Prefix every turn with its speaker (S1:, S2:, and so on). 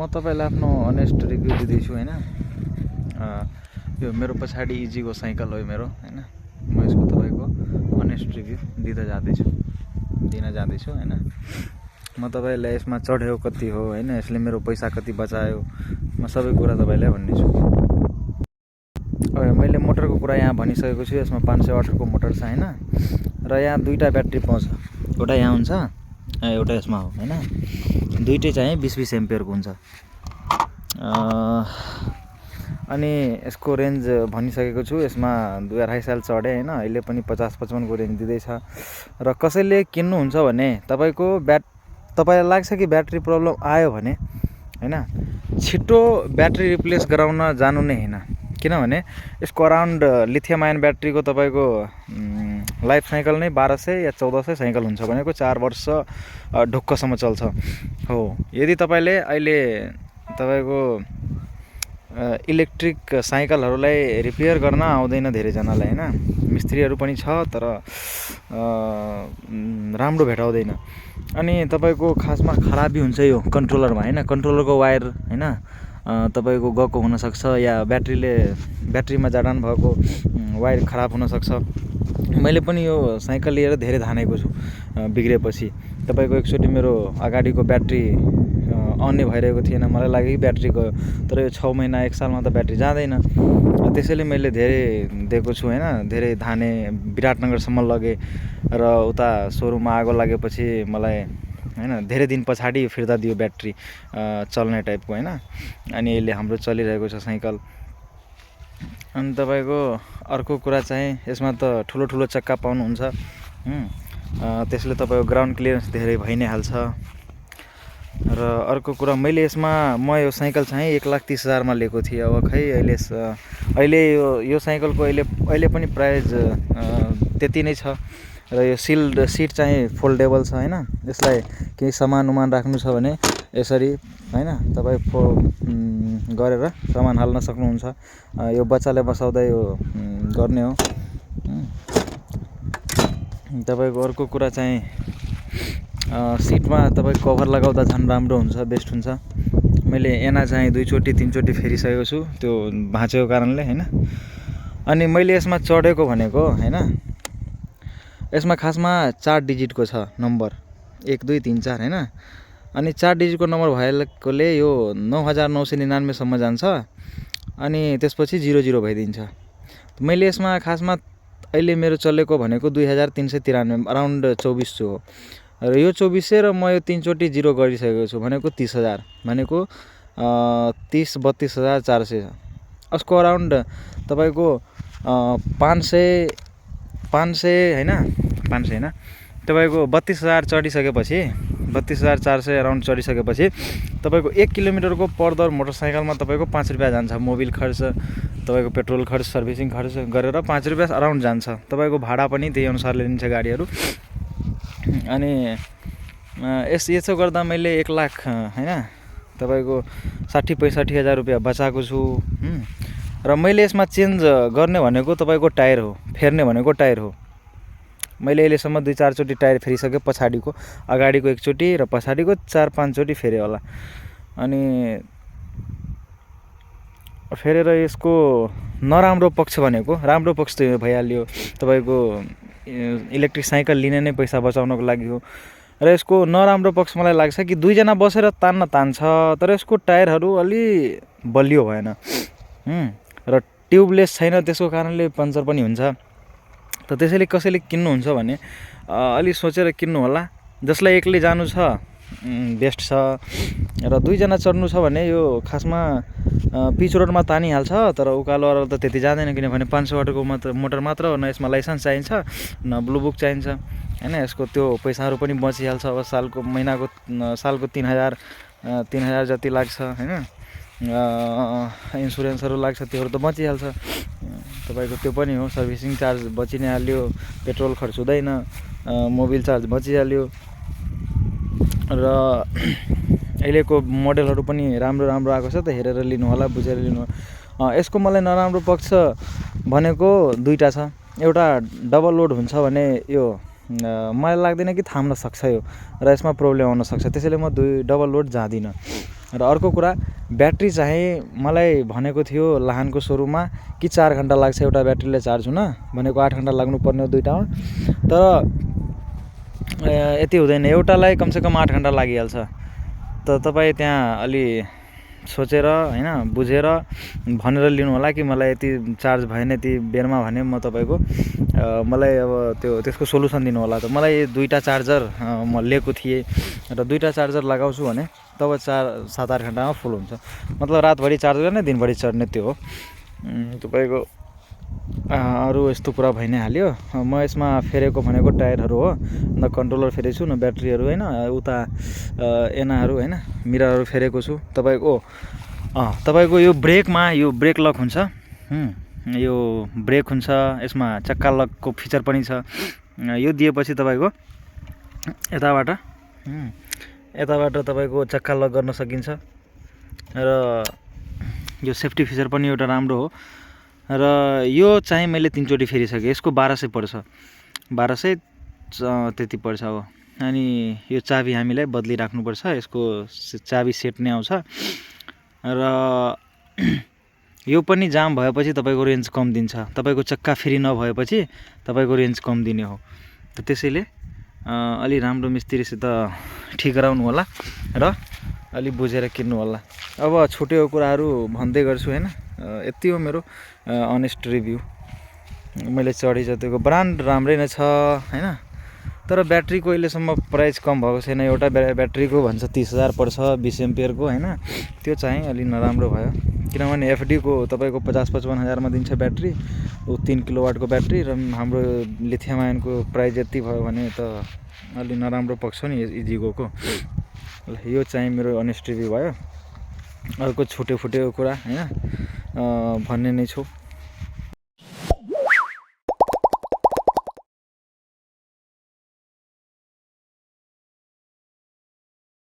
S1: म तपाईलाई आफ्नो अनेस्ट रिभ्यू दिँदैछु हैन। यो मेरो पछाडि इजीको साइकल हो मेरो हैन। म यसको तपाईको अनेस्ट रिभ्यू दिन जाँदैछु हैन। म तपाईलाई यसमा चढ्यो कति हो हैन, यसले मेरो पैसा कति बचायो, म सबै कुरा तपाईलाई भन्नेछु। अब मैले मोटरको कुरा यहाँ भनिसकेको छु। यसमा 508 को मोटर छ हैन, र यहाँ दुईटा ब्याट्री पाउँछ। एउटा यहाँ हुन्छ, एउटा यसमा हो हैन। दुईटै चाहिँ 20-20 एम्पियरको हुन्छ। अनि यसको रेन्ज भनिसकेको छु। यसमा 2002 साल चढे हैन, अहिले पनि 50-55 को रेन्ज दिँदैछ। र कसैले किन्नुहुन्छ भने तपाईलाई लाग्छ कि ब्याट्री प्रब्लम आयो भने हैन, छिटो ब्याट्री रिप्लेस गराउन जानु नै हैन। किनभने यसको अराउन्ड लिथियम आयन ब्याट्रीको तपाईको लाइफ साइकल नै 1200 या 1400 साइकल हुन्छ भनेको 4 वर्ष ढुक्कसम्म चल्छ हो। यदि तपाईले अहिले तपाईको इलेक्ट्रिक साइकलहरुलाई रिपेयर गर्न आउँदैन धेरै जनालाई हैन, मिस्त्रीहरु पनि छ तर राम्रो भेटाउँदैन। अनि तपाईको खासमा खराबी हुन्छ यो कन्ट्रोलरमा हैन। कन्ट्रोलरको वायर हैन तपाईको गएको हुन सक्छ, या ब्याट्रीमा जडान भएको वायर खराब हुन सक्छ। मैले पनि यो साइकल लिएर धेरै धानेको छु बिग्रेपछि। तपाईको एकचोटी मेरो अगाडिको ब्याट्री अन भइरहेको थिएन, मलाई लाग्यो कि ब्याट्री गयो, तर यो 6 महिना 1 सालमा त ब्याट्री जाँदैन। त्यसैले मैले धेरै दिएको छु हैन, धेरै धाने, विराटनगरसम्म लगे र उता सोरुममा आगो लागेपछि मलाई हैन धेरै दिन पछाडी फिर्ता दियो ब्याट्री चल्ने टाइपको हैन। अनि अहिले हाम्रो चलिरहेको छ साइकल। अनि तपाईको अर्को कुरा चाहिँ यसमा त ठुलो ठुलो चक्का पाउनुहुन्छ। त्यसले तपाईको ग्राउन्ड क्लियरेन्स धेरै भइ नै हाल्छ। र अर्को कुरा, मैले यसमा यो साइकल चाहिँ 1,30,000 मा लिएको थिएँ। अब खै अहिले यो साइकलको अहिले पनि प्राइस त्यति नै छ। र यो सिट चाहिँ फोल्डेबल छ हैन। यसलाई केही सामान राख्नु छ भने यसरी हैन तपाई गरेर सामान हाल्न सक्नुहुन्छ। यो बच्चाले बसाउँदा यो गर्ने हो। तपाईको अर्को कुरा चाहिँ सिटमा तपाई कभर लगाउँदा झन् राम्रो हुन्छ, बेस्ट हुन्छ। मैले एना चाहिँ 2 चोटी 3 चोटी फेरिसकेको छु त्यो भाँचेको कारणले हैन। अनि मैले यसमा चढेको भनेको हैन, यसमा खासमा 4 डिजिटको छ नम्बर, 1 2 3 4 हैन। अनि 4 डिजिटको नम्बर भएकोले यो 9999 सम्म जान्छ अनि त्यसपछि 00 भइदिन्छ। मैले यसमा खासमा अहिले मेरो चलेको भनेको 2393 अराउन्ड 2400 हो। र यो 2400 र म यो 3 चोटी 0 गरिसकेको छु भनेको 30,000 भनेको 30-32,400 छ। यसको अराउन्ड तपाईको 500 हैन, 500 हैन, तपाईको 32,000 चढिसकेपछि 32,400 अराउन्ड चढिसकेपछि तपाईको 1 किलोमिटरको पर दर मोटरसाइकलमा तपाईको 5 रुपैयाँ जान्छ। मोबिल खर्च, तपाईको पेट्रोल खर्च, सर्भिसिङ खर्च गरेर 5 रुपैयाँ अराउन्ड जान्छ। तपाईको भाडा पनि त्यही अनुसारले लिन्छ गाडीहरु। अनि यसो गर्दा मैले 1 लाख हैन तपाईको 60-65 हजार रुपैयाँ बचाएको छु। र मैले यसमा चेन्ज गर्ने भनेको तपाईको टायर हो, फेर्ने भनेको टायर हो। मैले अहिलेसम्म 2-4 चोटी टायर फेरिसके, पछाडीको, अगाडीको 1 चोटी र पछाडीको 4-5 चोटी फेरे होला। अनि फेरेर यसको नराम्रो पक्ष भनेको, राम्रो पक्ष त भइहाल्यो, तपाईको इलेक्ट्रिक साइकल लिने नै पैसा बचाउनको लागि हो। र यसको नराम्रो पक्ष मलाई लाग्छ कि 2 जना बसेर तान्छ, तर यसको टायरहरु अलि बलियो भएन। र ट्युबलेस छैन, त्यसको कारणले पञ्चर पनि हुन्छ। त त्यसैले कसैले किन्नुहुन्छ भने अलि सोचेर किन्नु होला। जसलाई एक्लै जानु छ बेस्ट छ, र 2 जना चढ्नु छ भने यो खासमा पिच रोडमा तानिहाल्छ, तर उकालो अरल त त्यति जाँदैन किनभने 500 वाटको मोटर मात्र हो। न यसमा लाइसेन्स चाहिन्छ, न ब्लू बुक चाहिन्छ हैन। यसको त्यो पैसाहरु पनि बचिहाल्छ। अब सालको 3000 जति लाग्छ हैन। इन्स्योरेन्सहरु लाग्छ, त्योहरु त बचिहाल्छ। तपाईको त्यो पनि हो, सर्भिसिङ चार्ज बचि नै हाल्यो, पेट्रोल खर्च हुँदैन, मोबिल चार्ज बचिहाल्यो। र अहिलेको मोडलहरु पनि राम्रो आएको छ, त हेरेर लिनु होला, बुझेर लिनु। यसको मलाई नराम्रो पक्ष भनेको 2टा छ। एउटा डबल लोड हुन्छ भने यो मलाई लाग्दैन कि थाम्न सक्छ यो, र यसमा प्रब्लम आउन सक्छ। त्यसैले म डबल लोड जाँदिन। र अर्को कुरा ब्याट्री चाहिँ मलाई भनेको थियो लाहानको सोरुममा कि 4 घन्टा लाग्छ एउटा ब्याट्रीले चार्ज हुन, भनेको 8 घन्टा लाग्नुपर्ने हो दुईटामा, तर यति हुँदैन, एउटालाई कमसेकम 8 घन्टा लागिहाल्छ। त तपाईँ त्यहाँ अलि सोचेर हैन बुझेर भनेर लिनु होला कि मलाई यति चार्ज भएन यति बेरमा भने म तपाईँको मलाई अब त्यसको सोलुसन दिनु होला। त मलाई दुईटा चार्जर म लिएको थिएँ र दुईटा चार्जर लगाउँछु भने तब 4-7-8 घन्टामा फुल हुन्छ, मतलब रातभरि चार्ज गर्ने दिनभरि चढ्ने त्यो हो तपाईँको। अरू यस्तो कुरा भइ नै हाल्यो। म यसमा फेरेको भनेको टायरहरू हो, न कन्ट्रोलर फेरेको छु न ब्याट्रीहरू हैन, उता एनाहरू हैन मिररहरू फेरेको छु तपाईँको। तपाईँको यो ब्रेकमा यो ब्रेक लक हुन्छ, यो ब्रेक हुन्छ, यसमा चक्का लकको फिचर पनि छ। यो दिएपछि तपाईँको यताबाट तपाईँको चक्का लक गर्न सकिन्छ र यो सेफ्टी फिचर पनि एउटा राम्रो हो। र यो चाहिँ मैले 3 चोटि फेरिसकेँ, यसको 1200 पर्छ, 1200 त्यति पर्छ हो। अनि यो चाबी हामीलाई बदलिराख्नुपर्छ, यसको चाबी सेट नै आउँछ र यो पनि जाम भएपछि तपाईँको रेन्ज कम दिन्छ, तपाईँको चक्का फेरि नभएपछि तपाईँको रेन्ज कम दिने हो। त त्यसैले अलि राम्रो मिस्त्रीसित ठिक गराउनु होला र अलि बुझेर किन्नु होला। अब छुटेको कुराहरू भन्दै गर्छु हैन, यति हो मेरो अनेस्ट रिभ्यू। मैले चढिसकेको ब्रान्ड राम्रै नै छ हैन, तर ब्याट्रीको अहिलेसम्म प्राइस कम भएको छैन। एउटा ब्याट्रीको भन्छ 30,000 पर्छ 20 एम्पियरको हैन, त्यो चाहिँ अलि नराम्रो भयो, किनभने एफडीको तपाईँको 50-55 हजारमा दिन्छ ब्याट्री, 3 किलोवाटको ब्याट्री, र हाम्रो लिथियम आयनको प्राइस यति भयो भने त अलि नराम्रो पक्ष नि इजिगोको। यो चाहिँ मेरो अनेस्ट रिभ्यू भयो। अर्को छुटेफुटेको कुरा हैन भन्ने नै छु।